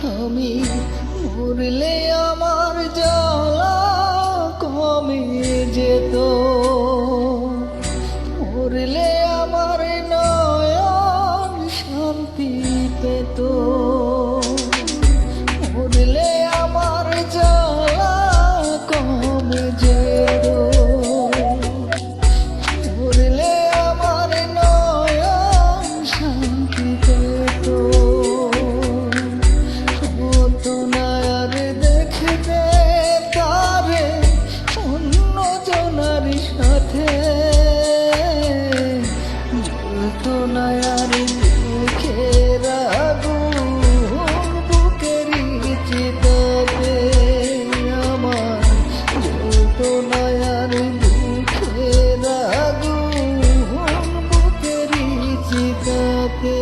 আমি মরলে আমার জ্বালা কমে যেত, মরলে আমার নয়ন শান্তি পেত, মরলে আমার জ্বালা কমে যেত, মরলে আমার নয়ন শান্তি পেত। হতো না আর দেখতে তারে অন্য জনার সাথে, জ্বলতো না আর দেখে আগুন বুকেরই চিতাতে আমার, জ্বলতো না আর দেখে আগুন বুকেরই চিতাতে।